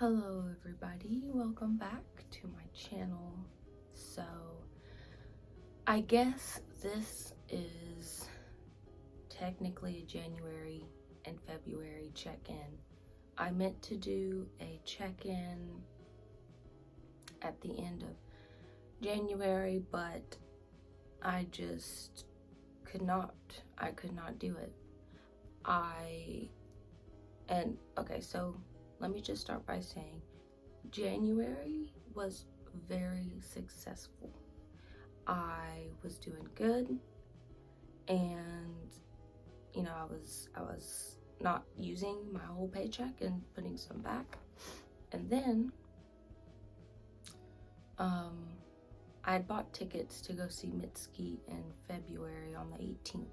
Hello everybody, welcome back to my channel. So I guess this is technically a January and February check-in. I meant to do a check-in at the end of January, but I just could not do it. Okay, so let me just start by saying January was very successful. I was doing good, and I was not using my whole paycheck and putting some back. And then I had bought tickets to go see Mitski in February on the 18th.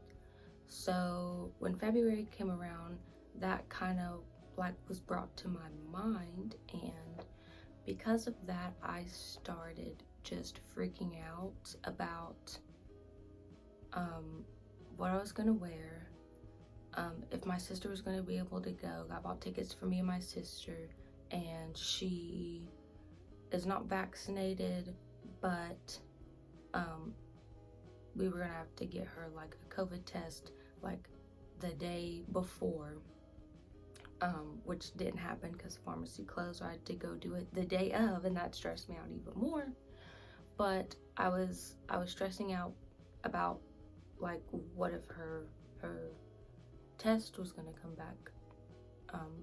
So when February came around, that kind of was brought to my mind, and because of that I started just freaking out about what I was gonna wear, if my sister was gonna be able to go. I bought tickets for me and my sister, and she is not vaccinated, but we were gonna have to get her like a COVID test like the day before, which didn't happen because the pharmacy closed, so I had to go do it the day of, and that stressed me out even more. But I was stressing out about like, what if her test was gonna come back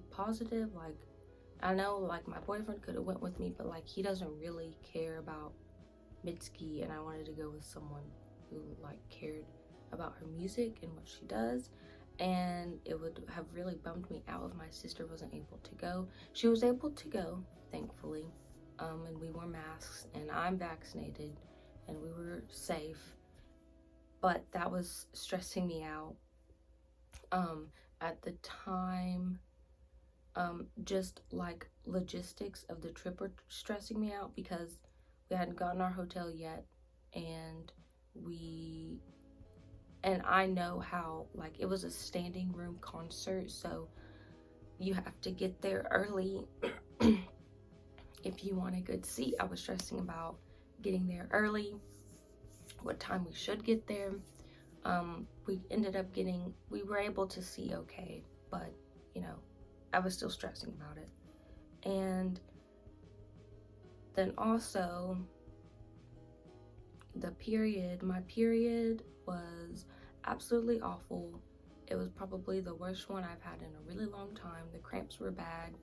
positive. Like, I know like my boyfriend could have went with me, but like he doesn't really care about Mitski, and I wanted to go with someone who like cared about her music and what she does. And it would have really bummed me out if my sister wasn't able to go. She was able to go, thankfully, and we wore masks, and I'm vaccinated, and we were safe. But that was stressing me out. At the time, just like logistics of the trip were stressing me out because we hadn't gotten our hotel yet, and I know how, like, it was a standing room concert, so you have to get there early if you want a good seat. I was stressing about getting there early, what time we should get there. We were able to see okay, but I was still stressing about it. And then also my period was absolutely awful. It was probably the worst one I've had in a really long time. The cramps were bad.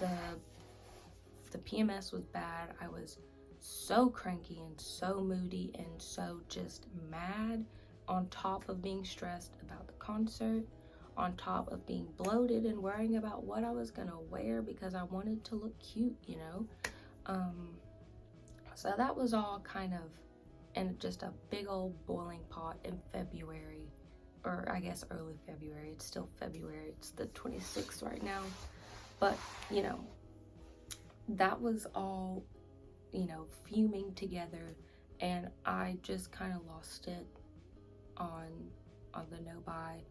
The PMS was bad. I was so cranky and so moody and so just mad, on top of being stressed about the concert, on top of being bloated and worrying about what I was gonna wear because I wanted to look cute, So that was all kind of in just a big old boiling pot in February, or I guess early February. It's still February. It's the 26th right now. But, that was all, fuming together, and I just kind of lost it on the no-buy.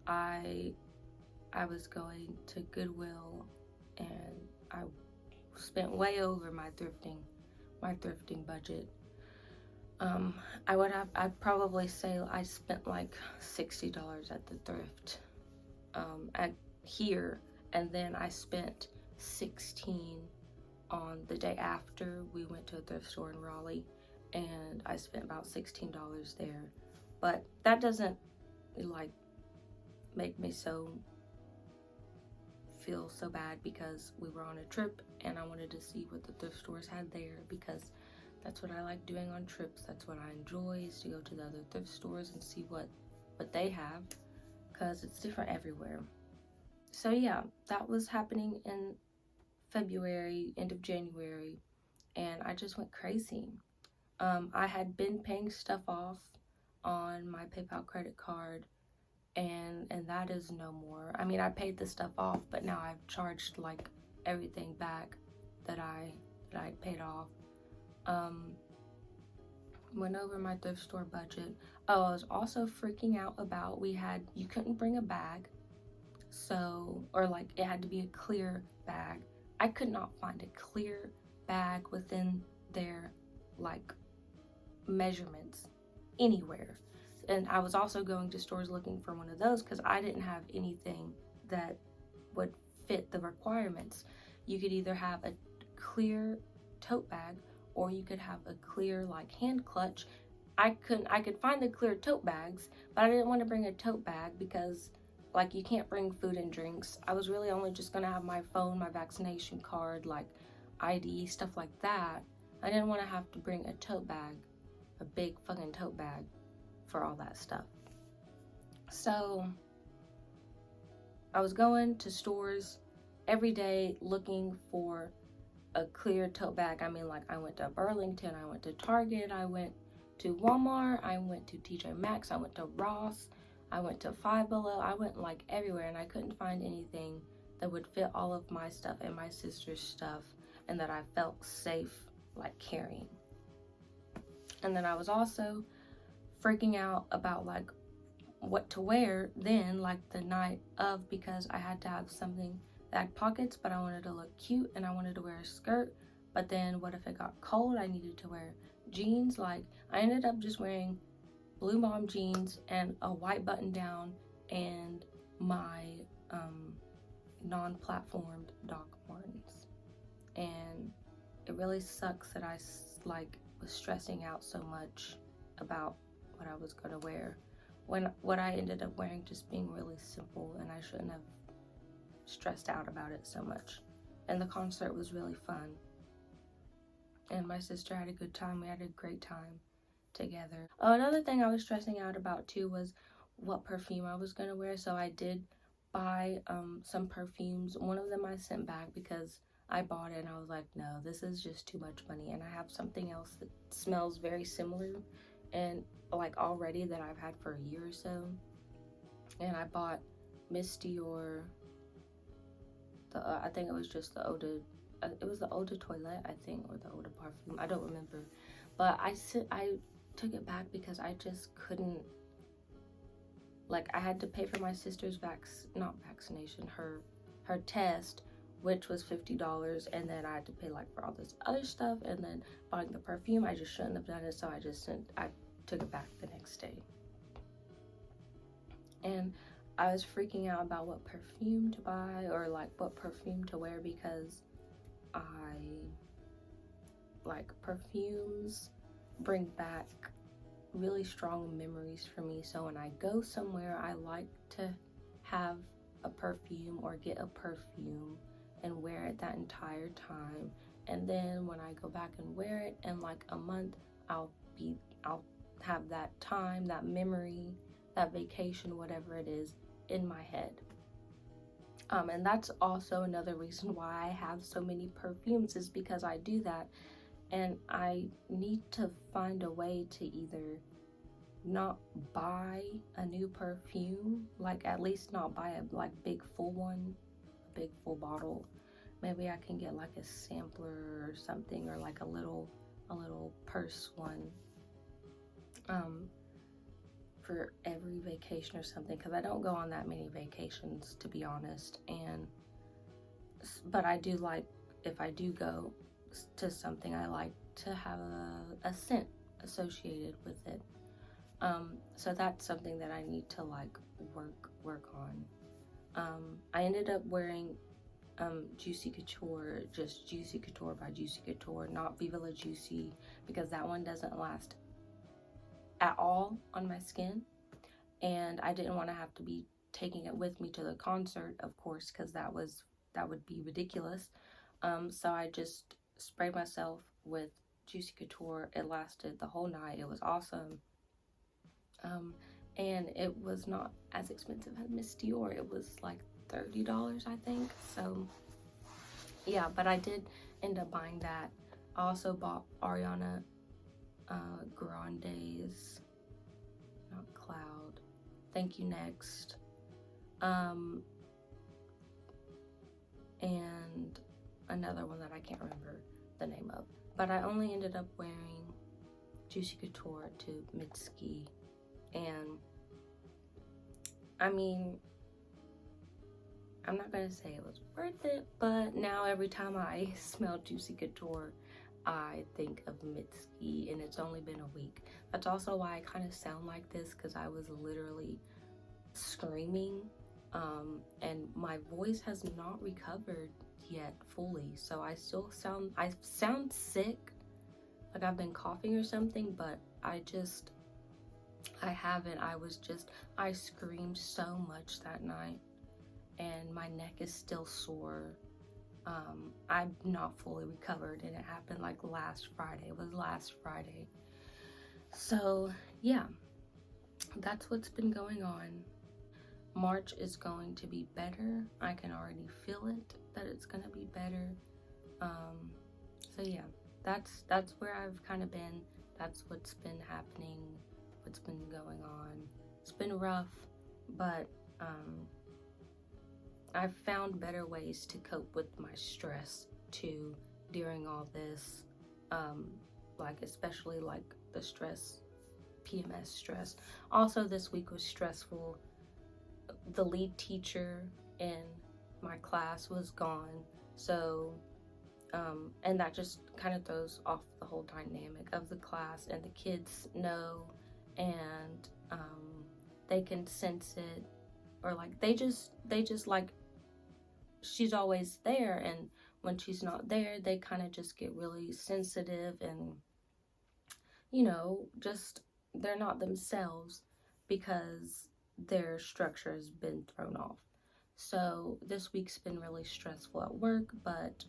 I was going to Goodwill, and I spent way over my thrifting budget. I'd probably say I spent like $60 at the thrift at here, and then I spent $16 on the day after. We went to a thrift store in Raleigh, and I spent about $16 there. But that doesn't like make me feel so bad, because we were on a trip and I wanted to see what the thrift stores had there, because that's what I like doing on trips. That's what I enjoy, is to go to the other thrift stores and see what they have, because it's different everywhere. So yeah, that was happening in February, end of January, and I just went crazy. I had been paying stuff off on my PayPal credit card, and that is no more. I mean, I paid the stuff off, but now I've charged like everything back that I paid off. Went over my thrift store budget. Oh, I was also freaking out about, you couldn't bring a bag, so, or like it had to be a clear bag, I could not find a clear bag within their like measurements anywhere. And I was also going to stores looking for one of those because I didn't have anything that would fit the requirements. You could either have a clear tote bag or you could have a clear like hand clutch. I could find the clear tote bags, but I didn't want to bring a tote bag because like you can't bring food and drinks. I was really only just gonna have my phone, my vaccination card, like ID, stuff like that. I didn't want to have to bring a tote bag, a big fucking tote bag for all that stuff. So I was going to stores every day looking for a clear tote bag. I mean, like I went to Burlington, I went to Target, I went to Walmart, I went to TJ Maxx, I went to Ross, I went to Five Below, I went like everywhere, and I couldn't find anything that would fit all of my stuff and my sister's stuff and that I felt safe like carrying. And then I was also freaking out about like what to wear then, like the night of, because I had to have something that had pockets, but I wanted to look cute and I wanted to wear a skirt. But then what if it got cold? I needed to wear jeans. Like I ended up just wearing blue mom jeans and a white button down and my non-platformed Doc Martens. And it really sucks that I like was stressing out so much about what I was gonna wear when what I ended up wearing just being really simple, and I shouldn't have stressed out about it so much. And the concert was really fun, and my sister had a good time. We had a great time together. Oh, another thing I was stressing out about too was what perfume I was gonna wear. So I did buy some perfumes. One of them I sent back because I bought it and I was like, no, this is just too much money, and I have something else that smells very similar and like already that I've had for a year or so. And I bought Miss Dior, I think it was just the Eau de, it was the Eau de Toilette, I think, or the Eau de Parfum, I don't remember. But I took it back because I just couldn't, like I had to pay for my sister's not vaccination, her test, which was $50, and then I had to pay like for all this other stuff, and then buying the perfume. I just shouldn't have done it, so I took it back the next day. And I was freaking out about what perfume to buy or like what perfume to wear because perfumes bring back really strong memories for me. So when I go somewhere, I like to have a perfume or get a perfume and wear it that entire time. And then when I go back and wear it in like a month, I'll have that time, that memory, that vacation, whatever it is, in my head. And that's also another reason why I have so many perfumes, is because I do that. And I need to find a way to either not buy a new perfume, like at least not buy a like big full one, a big full bottle. Maybe I can get like a sampler or something, or like a little purse one for every vacation or something, because I don't go on that many vacations, to be honest. But I do like, if I do go to something, I like to have a scent associated with it. So that's something that I need to like work on. I ended up wearing Juicy Couture, just Juicy Couture by Juicy Couture, not Viva La Juicy, because that one doesn't last at all on my skin, and I didn't want to have to be taking it with me to the concert, of course, because that would be ridiculous. So I just sprayed myself with Juicy Couture. It lasted the whole night. It was awesome. And it was not as expensive as Miss Dior. It was like $30, I think. So yeah, but I did end up buying that. I also bought Ariana Grande's, not Cloud, Thank You Next, and another one that I can't remember the name of. But I only ended up wearing Juicy Couture to mid-ski, and I mean, I'm not gonna say it was worth it, but now every time I smell Juicy Couture, I think of Mitski, and it's only been a week. That's also why I kind of sound like this, because I was literally screaming, and my voice has not recovered yet fully, so I sound sick, like I've been coughing or something, but I haven't. I screamed so much that night, and my neck is still sore. I'm not fully recovered, and it happened like last Friday. It was last Friday. So yeah, that's what's been going on. March is going to be better. I can already feel it, that it's going to be better. So yeah, that's where I've kind of been. That's what's been happening, what's been going on. It's been rough, but I've found better ways to cope with my stress too during all this, like especially like the stress, PMS stress. Also, this week was stressful. The lead teacher in my class was gone, so and that just kind of throws off the whole dynamic of the class, and the kids know, and they can sense it, or like they just like, she's always there, and when she's not there, they kind of just get really sensitive, and you know, just they're not themselves because their structure has been thrown off. So this week's been really stressful at work, but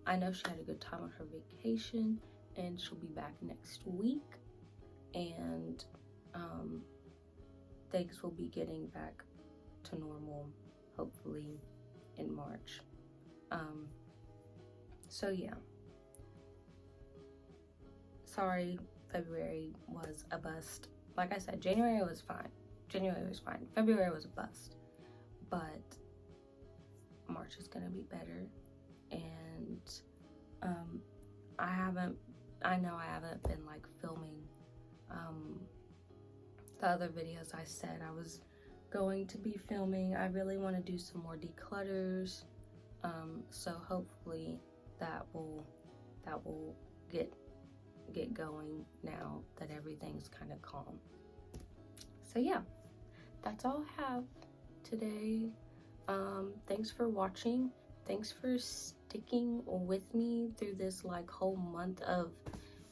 I know she had a good time on her vacation, and she'll be back next week, and things will be getting back to normal, hopefully in March. So yeah, sorry February was a bust. Like I said, January was fine. February was a bust, but March is gonna be better. And I know I haven't been like filming the other videos I said I was going to be filming. I really want to do some more declutters, so hopefully that will get going now that everything's kind of calm. So yeah, that's all I have today. Thanks for watching. Thanks for sticking with me through this like whole month of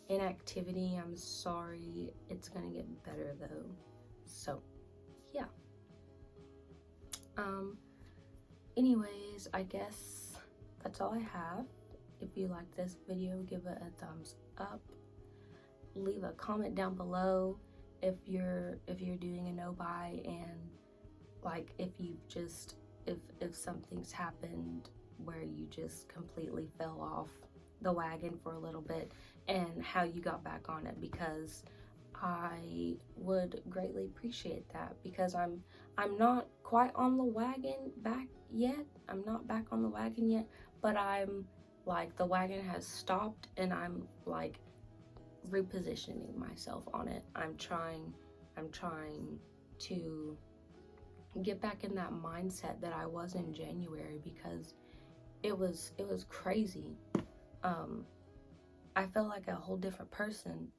inactivity. I'm sorry. It's gonna get better though. So yeah. Anyways, I guess that's all I have. If you like this video, give it a thumbs up. Leave a comment down below if you're doing a no buy, and like if something's happened where you just completely fell off the wagon for a little bit, and how you got back on it, because I would greatly appreciate that, because I'm not quite on the wagon back yet. I'm not back on the wagon yet, but I'm like, the wagon has stopped, and I'm like repositioning myself on it. I'm trying to get back in that mindset that I was in January, because it was crazy. I felt like a whole different person,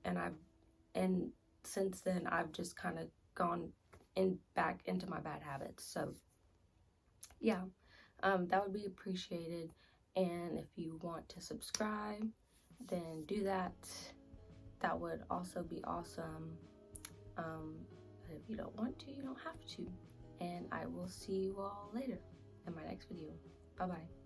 and since then I've just kind of gone back into my bad habits. So yeah, that would be appreciated, and if you want to subscribe, then do that. That would also be awesome. But if you don't want to, you don't have to. And I will see you all later in my next video. Bye bye.